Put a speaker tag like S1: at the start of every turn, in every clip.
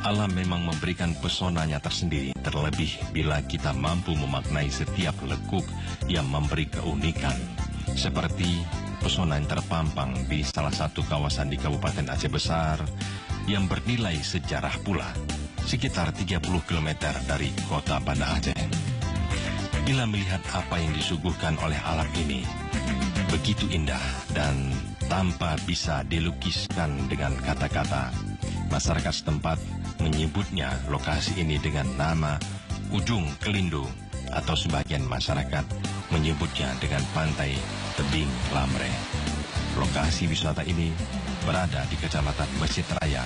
S1: Alam memang memberikan pesonanya tersendiri, terlebih bila kita mampu memaknai setiap lekuk yang memberi keunikan. Seperti pesona yang terpampang di salah satu kawasan di Kabupaten Aceh Besar yang bernilai sejarah pula, sekitar 30 km dari kota Banda Aceh. Bila melihat apa yang disuguhkan oleh alam ini, begitu indah dan tanpa bisa dilukiskan dengan kata-kata, masyarakat setempat menyebutnya lokasi ini dengan nama Ujung Kelindo, atau sebagian masyarakat menyebutnya dengan Pantai Tebing Lamre. Lokasi wisata ini berada di Kecamatan Besit Raya,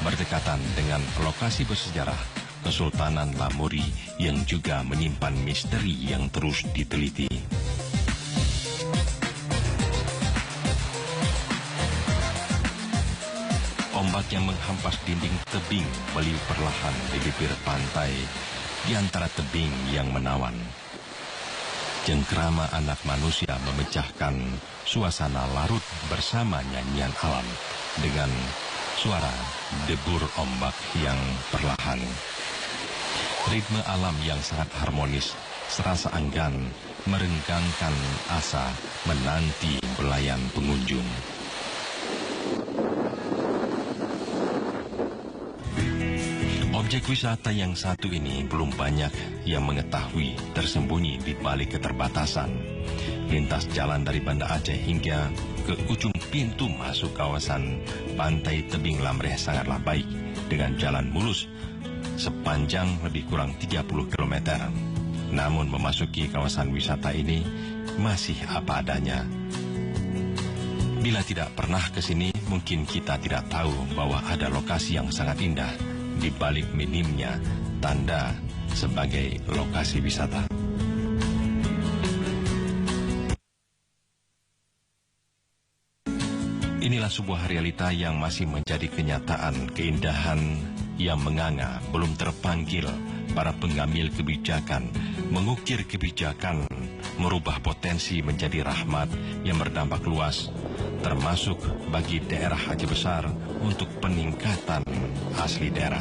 S1: berdekatan dengan lokasi bersejarah Kesultanan Lamuri yang juga menyimpan misteri yang terus diteliti. Ombak yang menghampas dinding tebing meliuk perlahan di bibir pantai di antara tebing yang menawan. Cengkrama anak manusia memecahkan suasana larut bersama nyanyian alam dengan suara debur ombak yang perlahan. Ritme alam yang sangat harmonis serasa enggan merenggangkan asa menanti belayan pengunjung. Objek wisata yang satu ini belum banyak yang mengetahui tersembunyi di balik keterbatasan. Lintas jalan dari Banda Aceh hingga ke ujung pintu masuk kawasan Pantai Tebing Lamre sangatlah baik, dengan jalan mulus sepanjang lebih kurang 30 km. Namun memasuki kawasan wisata ini masih apa adanya. Bila tidak pernah ke sini, mungkin kita tidak tahu bahwa ada lokasi yang sangat indah di balik minimnya tanda sebagai lokasi wisata. Inilah sebuah realita yang masih menjadi kenyataan. Keindahan yang menganga belum terpanggil para pengambil kebijakan, mengukir kebijakan, merubah potensi menjadi rahmat yang berdampak luas, termasuk bagi daerah Aceh Besar untuk peningkatan asli daerah.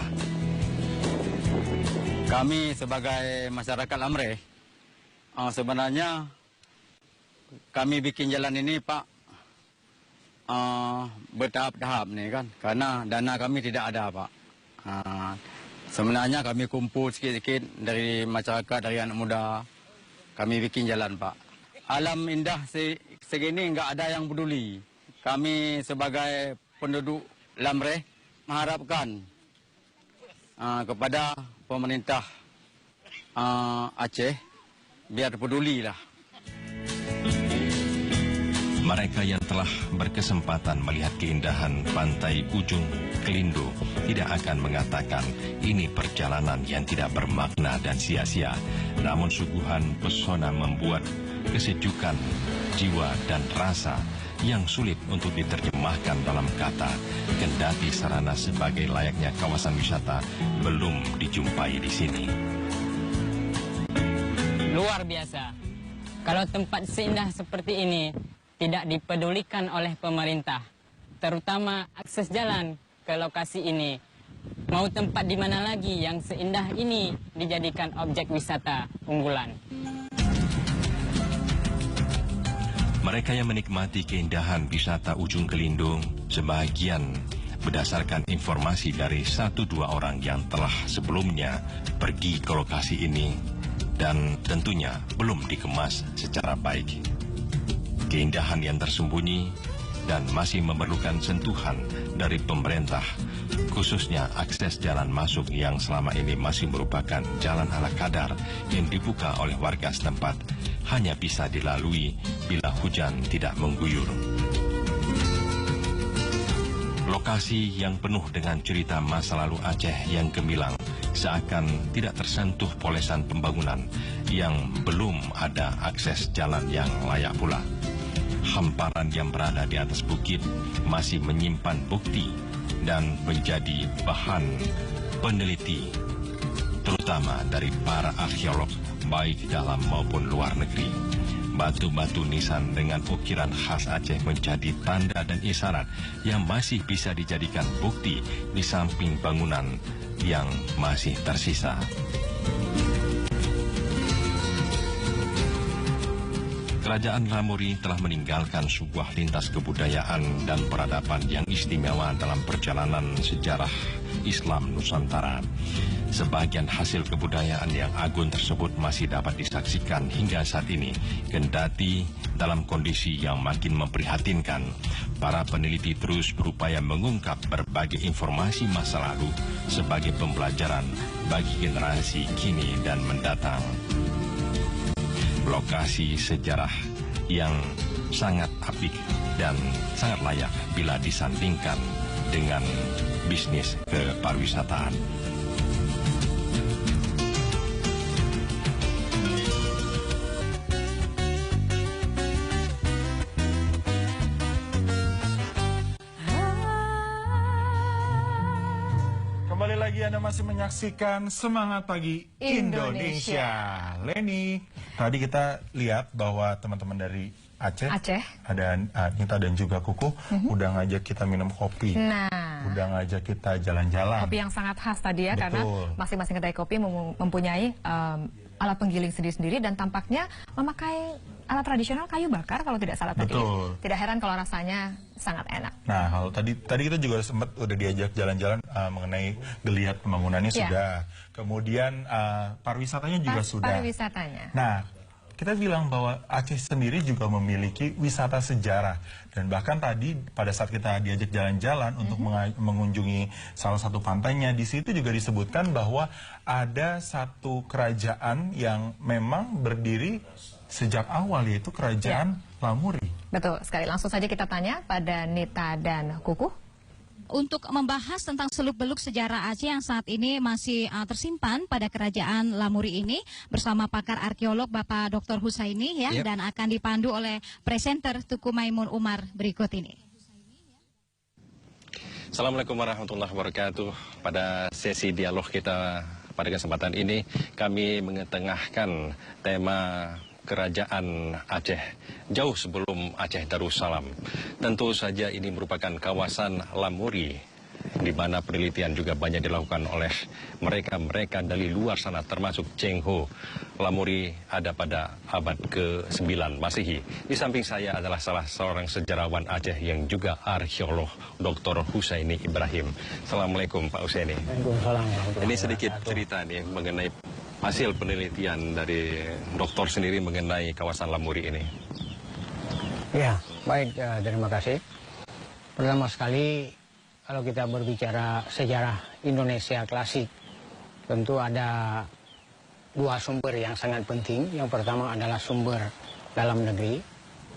S2: Kami sebagai masyarakat Lamre, sebenarnya kami bikin jalan ini Pak bertahap-tahap nih kan, karena dana kami tidak ada Pak. Sebenarnya kami kumpul sikit-sikit dari masyarakat, dari anak muda, kami bikin jalan Pak. Alam indah segini nggak ada yang peduli. Kami sebagai penduduk Lamre mengharapkan kepada pemerintah Aceh biar pedulilah.
S1: Mereka yang telah berkesempatan melihat keindahan pantai Ujung Kelindo tidak akan mengatakan ini perjalanan yang tidak bermakna dan sia-sia. Namun suguhan pesona membuat kesejukan jiwa dan rasa yang sulit untuk diterjemahkan dalam kata, kendati sarana sebagai layaknya kawasan wisata belum dijumpai di sini.
S3: Luar biasa. Kalau tempat seindah seperti ini tidak dipedulikan oleh pemerintah, terutama akses jalan ke lokasi ini, mau tempat di mana lagi yang seindah ini dijadikan objek wisata unggulan.
S1: Mereka yang menikmati keindahan wisata Ujung Kelindo sebagian berdasarkan informasi dari 1-2 orang yang telah sebelumnya pergi ke lokasi ini dan tentunya belum dikemas secara baik. Keindahan yang tersembunyi dan masih memerlukan sentuhan dari pemerintah, khususnya akses jalan masuk yang selama ini masih merupakan jalan ala kadar yang dibuka oleh warga setempat, hanya bisa dilalui bila hujan tidak mengguyur. Lokasi yang penuh dengan cerita masa lalu Aceh yang gemilang seakan tidak tersentuh polesan pembangunan yang belum ada akses jalan yang layak pula. Hamparan yang berada di atas bukit masih menyimpan bukti dan menjadi bahan peneliti, terutama dari para arkeolog baik dalam maupun luar negeri. Batu-batu nisan dengan ukiran khas Aceh menjadi tanda dan isyarat yang masih bisa dijadikan bukti di samping bangunan yang masih tersisa. Kerajaan Lamuri telah meninggalkan sebuah lintas kebudayaan dan peradaban yang istimewa dalam perjalanan sejarah Islam Nusantara. Sebagian hasil kebudayaan yang agung tersebut masih dapat disaksikan hingga saat ini, kendati dalam kondisi yang makin memprihatinkan. Para peneliti terus berupaya mengungkap berbagai informasi masa lalu sebagai pembelajaran bagi generasi kini dan mendatang. Lokasi sejarah yang sangat apik dan sangat layak bila disandingkan dengan bisnis kepariwisataan.
S4: Kembali lagi Anda masih menyaksikan Semangat Pagi Indonesia. Leni, tadi kita lihat bahwa teman-teman dari Aceh, ada Nita dan juga Kukuh, udah ngajak kita minum kopi.
S5: Nah,
S4: udah ngajak kita jalan-jalan.
S5: kopi yang sangat khas tadi ya.
S4: Betul.
S5: Karena masing-masing kedai kopi mempunyai alat penggiling sendiri-sendiri dan tampaknya memakai alat tradisional kayu bakar kalau tidak salah tadi.
S4: Betul.
S5: Tidak heran kalau rasanya sangat enak.
S4: Nah, kalau tadi kita juga sempat udah diajak jalan-jalan mengenai geliat pembangunannya sudah. Kemudian pariwisatanya juga sudah.
S5: Pariwisatanya.
S4: Nah, kita bilang bahwa Aceh sendiri juga memiliki wisata sejarah. Dan bahkan tadi pada saat kita diajak jalan-jalan untuk mengunjungi salah satu pantainya, di situ juga disebutkan bahwa ada satu kerajaan yang memang berdiri sejak awal, yaitu kerajaan Lamuri.
S5: Betul sekali. Langsung saja kita tanya pada Nita dan Kukuh.
S6: Untuk membahas tentang seluk-beluk sejarah Aceh yang saat ini masih tersimpan pada kerajaan Lamuri ini bersama pakar arkeolog Bapak Dr. Husaini ya, dan akan dipandu oleh presenter Tuku Maimun Umar berikut ini.
S1: Assalamualaikum warahmatullahi wabarakatuh. Pada sesi dialog kita pada kesempatan ini kami mengetengahkan tema Kerajaan Aceh jauh sebelum Aceh Darussalam. Tentu saja ini merupakan kawasan Lamuri di mana penelitian juga banyak dilakukan oleh mereka dari luar sana termasuk Cheng Ho. Lamuri ada pada abad ke-9 Masehi. Di samping saya adalah salah seorang sejarawan Aceh yang juga arkeolog, Dr. Husaini Ibrahim. Assalamualaikum Pak Husaini. Ini sedikit cerita nih mengenai hasil penelitian dari dokter sendiri mengenai kawasan Lamuri ini.
S7: Ya, baik, terima kasih. Pertama sekali, kalau kita berbicara sejarah Indonesia klasik, tentu ada dua sumber yang sangat penting. Yang pertama adalah sumber dalam negeri,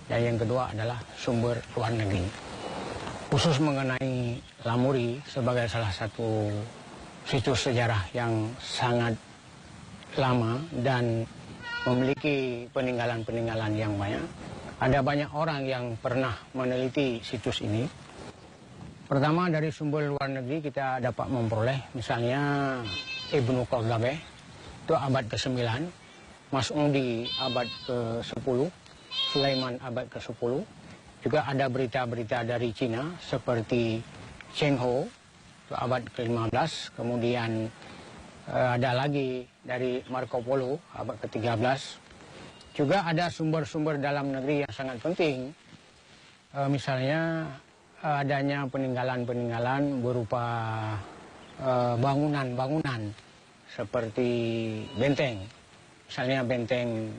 S7: dan yang kedua adalah sumber luar negeri. Khusus mengenai Lamuri sebagai salah satu situs sejarah yang sangat lama dan memiliki peninggalan-peninggalan yang banyak. Ada banyak orang yang pernah meneliti situs ini. Pertama, dari sumber luar negeri kita dapat memperoleh misalnya Ibnu Qardabeh, itu abad ke-9, Mas'udi abad ke-10, Sulaiman abad ke-10. Juga ada berita-berita dari Cina seperti Cheng Ho, itu abad ke-15, kemudian ada lagi dari Marco Polo, abad ke-13. Juga ada sumber-sumber dalam negeri yang sangat penting. Misalnya adanya peninggalan-peninggalan berupa bangunan-bangunan seperti benteng. Misalnya benteng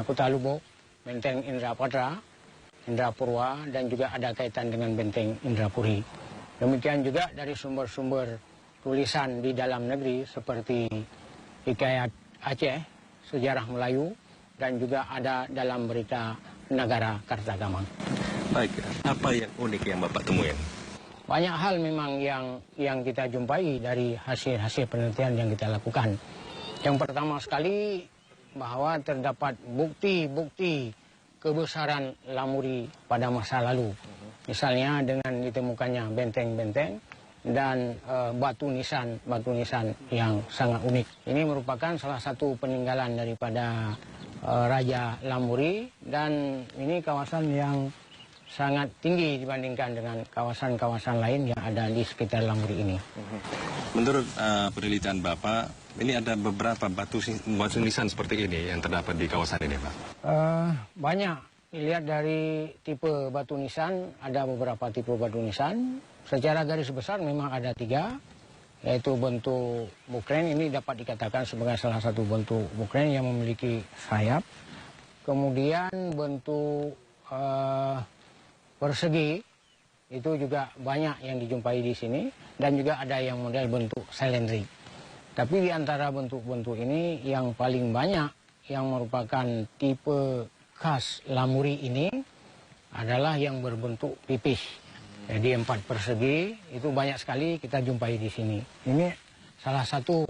S7: Kota Lubuk, benteng Indrapatra, Indrapurwa, dan juga ada kaitan dengan benteng Indrapuri. Demikian juga dari sumber-sumber tulisan di dalam negeri seperti Hikayat Aceh, Sejarah Melayu, dan juga ada dalam berita Negara Kartagamang.
S1: Baik, apa yang unik yang Bapak temuin?
S7: Banyak hal memang yang kita jumpai dari hasil-hasil penelitian yang kita lakukan. Yang pertama sekali, bahwa terdapat bukti-bukti kebesaran Lamuri pada masa lalu. Misalnya dengan ditemukannya benteng-benteng dan batu nisan yang sangat unik. Ini merupakan salah satu peninggalan daripada Raja Lamuri, dan ini kawasan yang sangat tinggi dibandingkan dengan kawasan-kawasan lain yang ada di sekitar Lamuri ini.
S1: Menurut penelitian Bapak, ini ada beberapa batu nisan seperti ini yang terdapat di kawasan ini, Pak?
S7: Banyak. Dilihat dari tipe batu nisan, ada beberapa tipe batu nisan. Secara garis besar memang ada 3, yaitu bentuk bukren. Ini dapat dikatakan sebagai salah satu bentuk bukren yang memiliki sayap. Kemudian bentuk persegi, itu juga banyak yang dijumpai di sini. Dan juga ada yang model bentuk silindrik. Tapi di antara bentuk-bentuk ini yang paling banyak yang merupakan tipe khas Lamuri ini adalah yang berbentuk pipis. Jadi 4 persegi itu banyak sekali kita jumpai di sini. Ini salah satu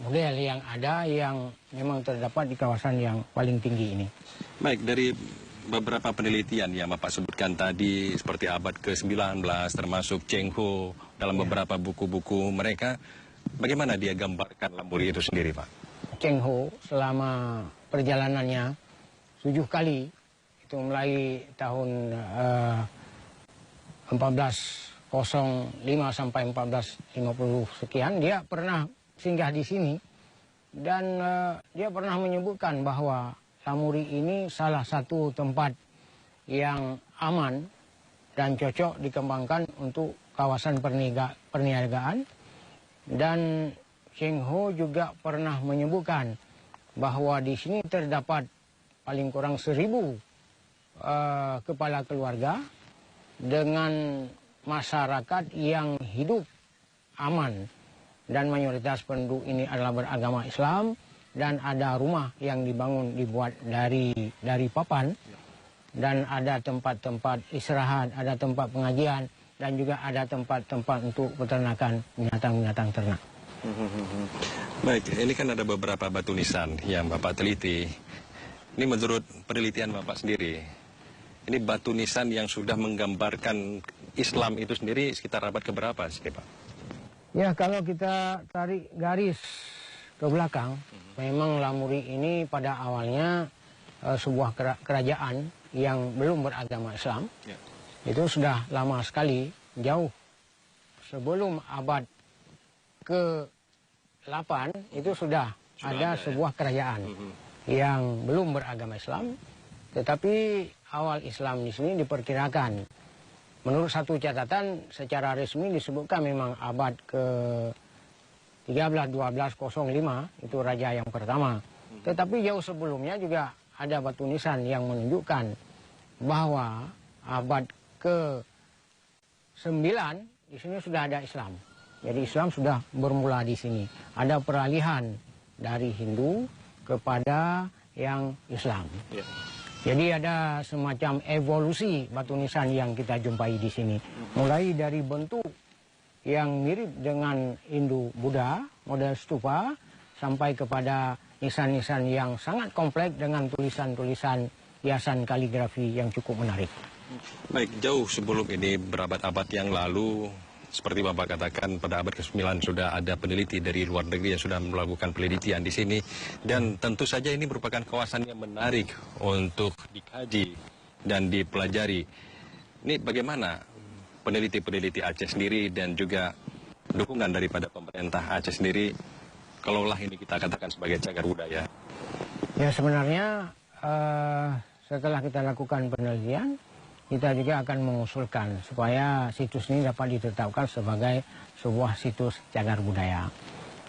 S7: model yang ada yang memang terdapat di kawasan yang paling tinggi ini.
S1: Baik, dari beberapa penelitian yang Bapak sebutkan tadi seperti abad ke-19 termasuk Cheng Ho dalam beberapa buku-buku mereka, bagaimana dia gambarkan Lamuri itu sendiri, Pak?
S7: Cheng Ho selama perjalanannya 7 kali, itu mulai tahun 1405 sampai 1450 sekian, dia pernah singgah di sini. Dan dia pernah menyebutkan bahwa Lamuri ini salah satu tempat yang aman dan cocok dikembangkan untuk kawasan perniagaan. Dan Cheng Ho juga pernah menyebutkan bahwa di sini terdapat paling kurang 1.000 kepala keluarga dengan masyarakat yang hidup aman, dan mayoritas penduduk ini adalah beragama Islam, dan ada rumah yang dibuat dari papan, dan ada tempat-tempat istirahat, ada tempat pengajian, dan juga ada tempat-tempat untuk peternakan binatang-binatang ternak.
S1: Baik, ini kan ada beberapa batu nisan yang Bapak teliti. Ini menurut penelitian Bapak sendiri, ini batu nisan yang sudah menggambarkan Islam itu sendiri sekitar abad keberapa sih, Pak?
S7: Ya, kalau kita tarik garis ke belakang, memang Lamuri ini pada awalnya sebuah kerajaan yang belum beragama Islam. Ya. Itu sudah lama sekali, jauh sebelum abad ke-8 itu sudah ada sebuah kerajaan yang belum beragama Islam, tetapi awal Islam di sini diperkirakan. Menurut satu catatan secara resmi disebutkan memang abad ke-13, 12, 05 itu raja yang pertama. Tetapi jauh sebelumnya juga ada batu nisan yang menunjukkan bahwa abad ke-9 di sini sudah ada Islam. Jadi Islam sudah bermula di sini. Ada peralihan dari Hindu kepada yang Islam. Ya. Jadi ada semacam evolusi batu nisan yang kita jumpai di sini. Mulai dari bentuk yang mirip dengan Hindu-Buddha, model stupa, sampai kepada nisan-nisan yang sangat kompleks dengan tulisan-tulisan hiasan kaligrafi yang cukup menarik.
S1: Baik, jauh sebelum ini berabad-abad yang lalu, seperti Bapak katakan pada abad ke-9 sudah ada peneliti dari luar negeri yang sudah melakukan penelitian di sini, dan tentu saja ini merupakan kawasan yang menarik untuk dikaji dan dipelajari. Ini bagaimana peneliti-peneliti Aceh sendiri dan juga dukungan daripada pemerintah Aceh sendiri, kalaulah ini kita katakan sebagai cagar budaya?
S7: Ya, sebenarnya setelah kita lakukan penelitian, kita juga akan mengusulkan supaya situs ini dapat ditetapkan sebagai sebuah situs cagar budaya.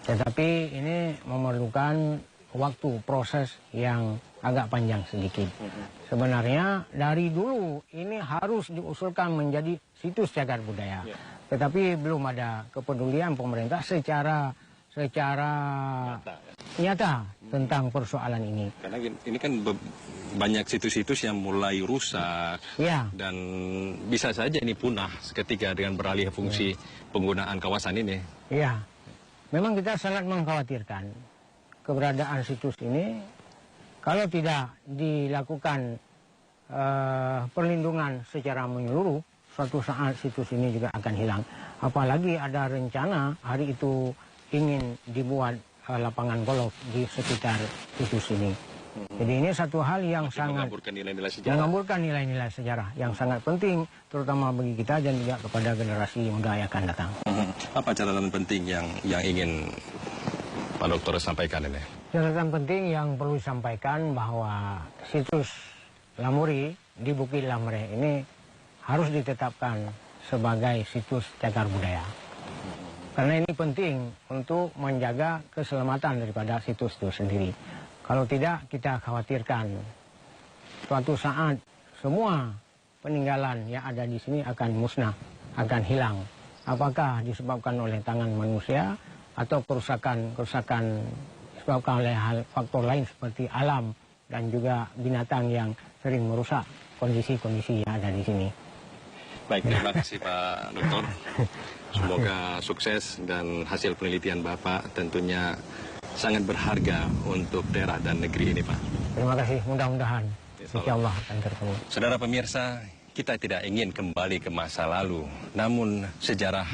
S7: Tetapi ini memerlukan waktu proses yang agak panjang sedikit. Sebenarnya dari dulu ini harus diusulkan menjadi situs cagar budaya. Tetapi belum ada kepedulian pemerintah secara nyata tentang persoalan ini.
S1: Karena ini kan banyak situs-situs yang mulai rusak, dan bisa saja ini punah seketika dengan beralih fungsi penggunaan kawasan ini.
S7: Iya, memang kita sangat mengkhawatirkan keberadaan situs ini. Kalau tidak dilakukan perlindungan secara menyeluruh, suatu saat situs ini juga akan hilang. Apalagi ada rencana hari itu ingin dibuat lapangan golf di sekitar situs ini. Jadi ini satu hal yang sangat mengaburkan nilai-nilai sejarah yang sangat penting, terutama bagi kita dan juga kepada generasi muda yang akan datang.
S1: Apa catatan penting yang ingin Pak Dokter sampaikan ini?
S7: Catatan penting yang perlu disampaikan bahwa situs Lamuri di Bukit Lamre ini harus ditetapkan sebagai situs cagar budaya. Karena ini penting untuk menjaga keselamatan daripada situs itu sendiri. Kalau tidak, kita khawatirkan suatu saat semua peninggalan yang ada di sini akan musnah, akan hilang. Apakah disebabkan oleh tangan manusia atau kerusakan disebabkan oleh faktor lain seperti alam dan juga binatang yang sering merusak kondisi-kondisi yang ada di sini.
S1: Baik, terima kasih Pak Dokter. Semoga sukses dan hasil penelitian Bapak tentunya sangat berharga untuk daerah dan negeri ini, Pak.
S7: Terima kasih, mudah-mudahan insya Allah akan tertemu.
S1: Saudara pemirsa, kita tidak ingin kembali ke masa lalu, namun sejarah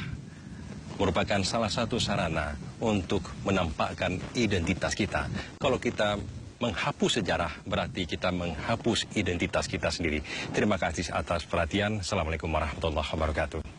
S1: merupakan salah satu sarana untuk menampakkan identitas kita. Kalau kita menghapus sejarah, berarti kita menghapus identitas kita sendiri. Terima kasih atas perhatian. Assalamualaikum warahmatullahi wabarakatuh.